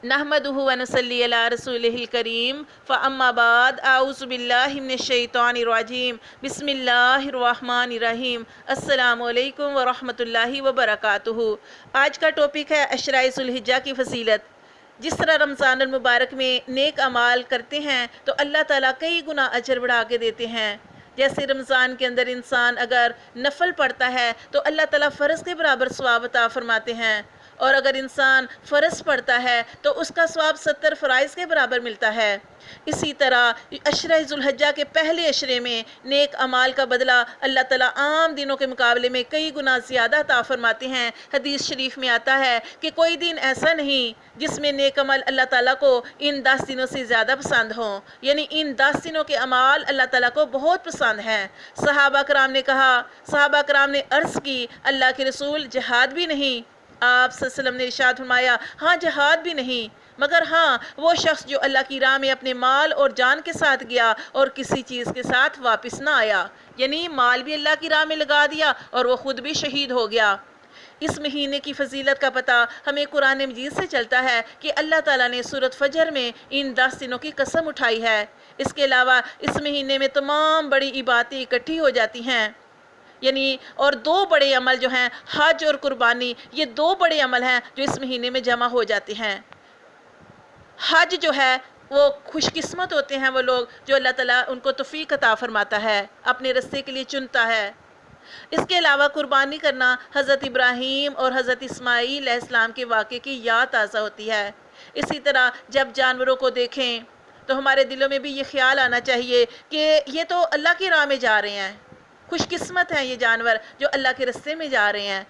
نحمدہ ونصلی علی رسولہ الکریم فاما بعد اعوذ باللہ من الشیطان الرجیم بسم اللہ الرحمن الرحیم السلام علیکم ورحمۃ اللہ وبرکاتہ۔ آج کا ٹاپک ہے عشرۂ ذو الحجہ کی فضیلت۔ جس طرح رمضان المبارک میں نیک اعمال کرتے ہیں تو اللہ تعالیٰ کئی گنا اجر بڑھا کے دیتے ہیں۔ جیسے رمضان کے اندر انسان اگر نفل پڑھتا ہے تو اللہ تعالیٰ فرض کے برابر ثواب عطا فرماتے ہیں، اور اگر انسان فرض پڑھتا ہے تو اس کا ثواب 70 فرائض کے برابر ملتا ہے۔ اسی طرح عشرۂ ذو الحجہ کے پہلے عشرے میں نیک اعمال کا بدلہ اللہ تعالیٰ عام دنوں کے مقابلے میں کئی گنا زیادہ عطا فرماتے ہیں۔ حدیث شریف میں آتا ہے کہ کوئی دن ایسا نہیں جس میں نیک عمل اللہ تعالیٰ کو ان 10 دنوں سے زیادہ پسند ہوں، یعنی ان 10 دنوں کے اعمال اللہ تعالیٰ کو بہت پسند ہیں۔ صحابہ کرام نے عرض کی، اللہ کے رسول جہاد بھی نہیں؟ آپ صلی اللہ علیہ وسلم نے ارشاد فرمایا، ہاں جہاد بھی نہیں، مگر ہاں وہ شخص جو اللہ کی راہ میں اپنے مال اور جان کے ساتھ گیا اور کسی چیز کے ساتھ واپس نہ آیا، یعنی مال بھی اللہ کی راہ میں لگا دیا اور وہ خود بھی شہید ہو گیا۔ اس مہینے کی فضیلت کا پتہ ہمیں قرآن مجید سے چلتا ہے کہ اللہ تعالیٰ نے سورۃ فجر میں ان 10 دنوں کی قسم اٹھائی ہے۔ اس کے علاوہ اس مہینے میں تمام بڑی عبادتیں اکٹھی ہو جاتی ہیں، یعنی اور 2 بڑے عمل جو ہیں حج اور قربانی، یہ 2 بڑے عمل ہیں جو اس مہینے میں جمع ہو جاتے ہیں۔ حج جو ہے وہ خوش قسمت ہوتے ہیں وہ لوگ جو اللہ تعالیٰ ان کو توفیق عطا فرماتا ہے، اپنے رستے کے لیے چنتا ہے۔ اس کے علاوہ قربانی کرنا حضرت ابراہیم اور حضرت اسماعیل علیہ السلام کے واقعے کی یاد تازہ ہوتی ہے۔ اسی طرح جب جانوروں کو دیکھیں تو ہمارے دلوں میں بھی یہ خیال آنا چاہیے کہ یہ تو اللہ کی راہ میں جا رہے ہیں، خوش قسمت ہیں یہ جانور جو اللہ کے رستے میں جا رہے ہیں۔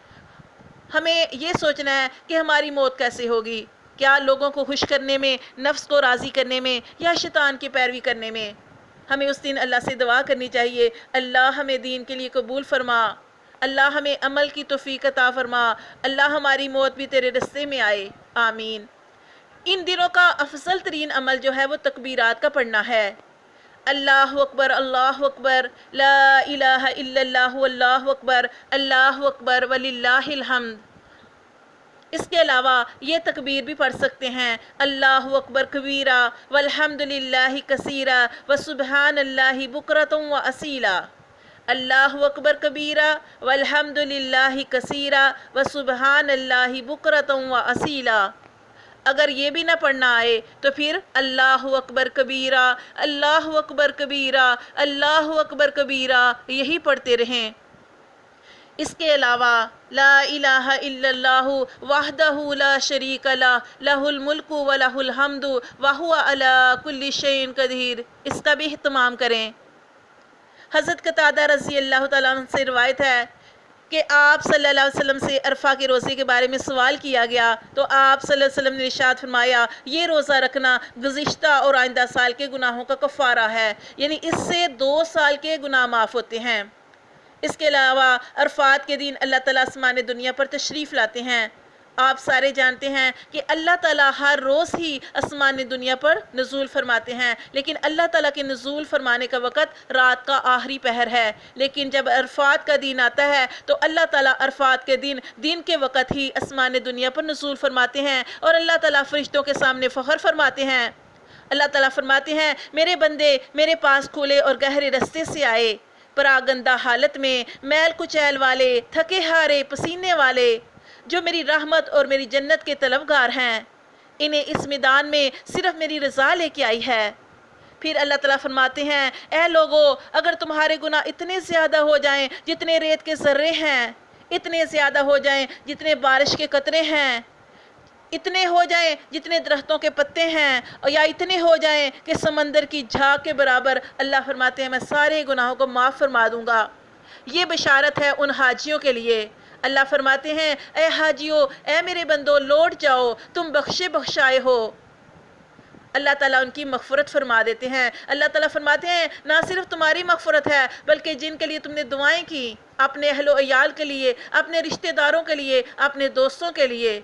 ہمیں یہ سوچنا ہے کہ ہماری موت کیسے ہوگی، کیا لوگوں کو خوش کرنے میں، نفس کو راضی کرنے میں، یا شیطان کی پیروی کرنے میں؟ ہمیں اس دن اللہ سے دعا کرنی چاہیے، اللہ ہمیں دین کے لیے قبول فرما، اللہ ہمیں عمل کی توفیق عطا فرما، اللہ ہماری موت بھی تیرے رستے میں آئے، آمین۔ ان دنوں کا افضل ترین عمل جو ہے وہ تکبیرات کا پڑھنا ہے۔ اللہ اکبر لا الہ الا اللہ اللہ اکبر وللہ الحمد۔ اس کے علاوہ یہ تکبیر بھی پڑھ سکتے ہیں، اللہ اکبر کبیرہ والحمد للہ کثیرہ وسبحان اللہ بکرۃ واصیلا۔ اللہ اکبر کبیرہ والحمد للہ کثیرہ وسبحان اللہ بکرۃ واصیلا۔ اگر یہ بھی نہ پڑھنا آئے تو پھر اللہ اکبر کبیرہ اللہ اکبر کبیرہ اللہ اکبر کبیرہ یہی پڑھتے رہیں۔ اس کے علاوہ لا الہ الا اللہ وحدہ لا شریک لہ لہ الملک ولہ الحمد وہو علی کل شیء قدیر، اس کا بھی اہتمام کریں۔ حضرت قتادہ رضی اللہ تعالیٰ عنہ سے روایت ہے کہ آپ صلی اللہ علیہ وسلم سے عرفہ کے روزے کے بارے میں سوال کیا گیا تو آپ صلی اللہ علیہ وسلم نے ارشاد فرمایا، یہ روزہ رکھنا گزشتہ اور آئندہ سال کے گناہوں کا کفارہ ہے، یعنی اس سے 2 سال کے گناہ معاف ہوتے ہیں۔ اس کے علاوہ عرفات کے دن اللہ تعالیٰ آسمان دنیا پر تشریف لاتے ہیں۔ آپ سارے جانتے ہیں کہ اللہ تعالیٰ ہر روز ہی آسمان دنیا پر نزول فرماتے ہیں، لیکن اللہ تعالیٰ کے نزول فرمانے کا وقت رات کا آخری پہر ہے، لیکن جب عرفات کا دن آتا ہے تو اللہ تعالیٰ عرفات کے دن کے وقت ہی آسمان دنیا پر نزول فرماتے ہیں، اور اللہ تعالیٰ فرشتوں کے سامنے فخر فرماتے ہیں۔ اللہ تعالیٰ فرماتے ہیں، میرے بندے میرے پاس کھلے اور گہرے رستے سے آئے، پراگندہ حالت میں، میل کچیل والے، تھکے ہارے پسینے والے، جو میری رحمت اور میری جنت کے طلبگار ہیں، انہیں اس میدان میں صرف میری رضا لے کے آئی ہے۔ پھر اللہ تعالیٰ فرماتے ہیں، اے لوگو، اگر تمہارے گناہ اتنے زیادہ ہو جائیں جتنے ریت کے ذرے ہیں، اتنے زیادہ ہو جائیں جتنے بارش کے قطرے ہیں، اتنے ہو جائیں جتنے درختوں کے پتے ہیں، اور یا اتنے ہو جائیں کہ سمندر کی جھاگ کے برابر، اللہ فرماتے ہیں میں سارے گناہوں کو معاف فرما دوں گا۔ یہ بشارت ہے ان حاجیوں کے لیے۔ اللہ فرماتے ہیں، اے حاجیو، اے میرے بندو، لوٹ جاؤ، تم بخشے بخشائے ہو۔ اللہ تعالیٰ ان کی مغفرت فرما دیتے ہیں۔ اللہ تعالیٰ فرماتے ہیں، نہ صرف تمہاری مغفرت ہے بلکہ جن کے لیے تم نے دعائیں کی، اپنے اہل و عیال کے لیے، اپنے رشتہ داروں کے لیے، اپنے دوستوں کے لیے،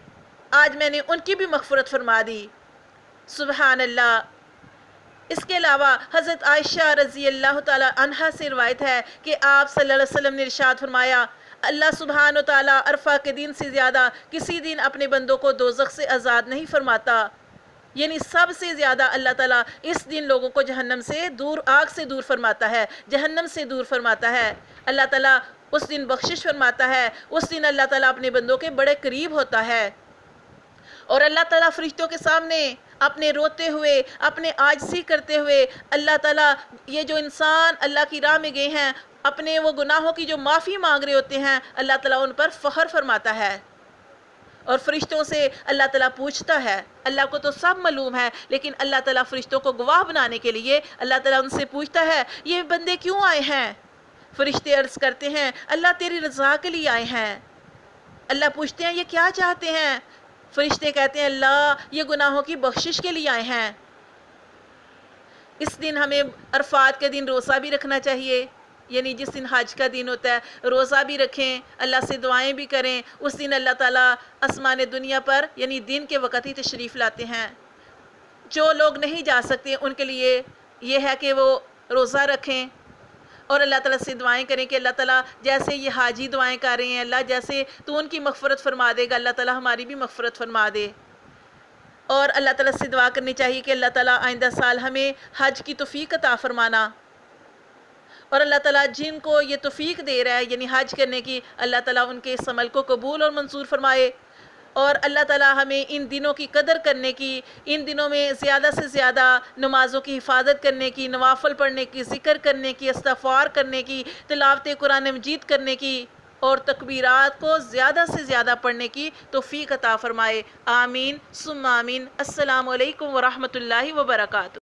آج میں نے ان کی بھی مغفرت فرما دی۔ سبحان اللہ۔ اس کے علاوہ حضرت عائشہ رضی اللہ تعالیٰ عنہا سے روایت ہے کہ آپ صلی اللہ علیہ وسلم نے ارشاد فرمایا، اللہ سبحانہ وتعالیٰ عرفہ کے دن سے زیادہ کسی دن اپنے بندوں کو دوزخ سے آزاد نہیں فرماتا۔ یعنی سب سے زیادہ اللہ تعالیٰ اس دن لوگوں کو جہنم سے دور، آگ سے دور فرماتا ہے، جہنم سے دور فرماتا ہے۔ اللہ تعالیٰ اس دن بخشش فرماتا ہے، اس دن اللہ تعالیٰ اپنے بندوں کے بڑے قریب ہوتا ہے، اور اللہ تعالیٰ فرشتوں کے سامنے اپنے روتے ہوئے، اپنے عاجزی کرتے ہوئے، اللہ تعالیٰ یہ جو انسان اللہ کی راہ میں گئے ہیں، اپنے وہ گناہوں کی جو معافی مانگ رہے ہوتے ہیں، اللہ تعالیٰ ان پر فخر فرماتا ہے، اور فرشتوں سے اللہ تعالیٰ پوچھتا ہے۔ اللہ کو تو سب معلوم ہے، لیکن اللہ تعالیٰ فرشتوں کو گواہ بنانے کے لیے اللہ تعالیٰ ان سے پوچھتا ہے، یہ بندے کیوں آئے ہیں؟ فرشتے عرض کرتے ہیں، اللہ تیری رضا کے لیے آئے ہیں۔ اللہ پوچھتے ہیں، یہ کیا چاہتے ہیں؟ فرشتے کہتے ہیں، اللہ یہ گناہوں کی بخشش کے لیے آئے ہیں۔ اس دن ہمیں عرفات کے دن روزہ بھی رکھنا چاہیے، یعنی جس دن حج کا دن ہوتا ہے روزہ بھی رکھیں، اللہ سے دعائیں بھی کریں۔ اس دن اللہ تعالیٰ آسمان دنیا پر یعنی دن کے وقت ہی تشریف لاتے ہیں۔ جو لوگ نہیں جا سکتے ان کے لیے یہ ہے کہ وہ روزہ رکھیں اور اللہ تعالیٰ سے دعائیں کریں کہ اللہ تعالیٰ جیسے یہ حاجی دعائیں کر رہے ہیں، اللہ جیسے تو ان کی مغفرت فرما دے گا، اللہ تعالیٰ ہماری بھی مغفرت فرما دے۔ اور اللہ تعالیٰ سے دعا کرنی چاہیے کہ اللہ تعالیٰ آئندہ سال ہمیں حج کی توفیق عطا فرمانا، اور اللہ تعالیٰ جن کو یہ توفیق دے رہا ہے یعنی حج کرنے کی، اللہ تعالیٰ ان کے اس عمل کو قبول اور منظور فرمائے، اور اللہ تعالیٰ ہمیں ان دنوں کی قدر کرنے کی، ان دنوں میں زیادہ سے زیادہ نمازوں کی حفاظت کرنے کی، نوافل پڑھنے کی، ذکر کرنے کی، استغفار کرنے کی، تلاوت قرآن مجید کرنے کی، اور تکبیرات کو زیادہ سے زیادہ پڑھنے کی توفیق عطا فرمائے۔ آمین ثم آمین۔ السلام علیکم ورحمۃ اللہ وبرکاتہ۔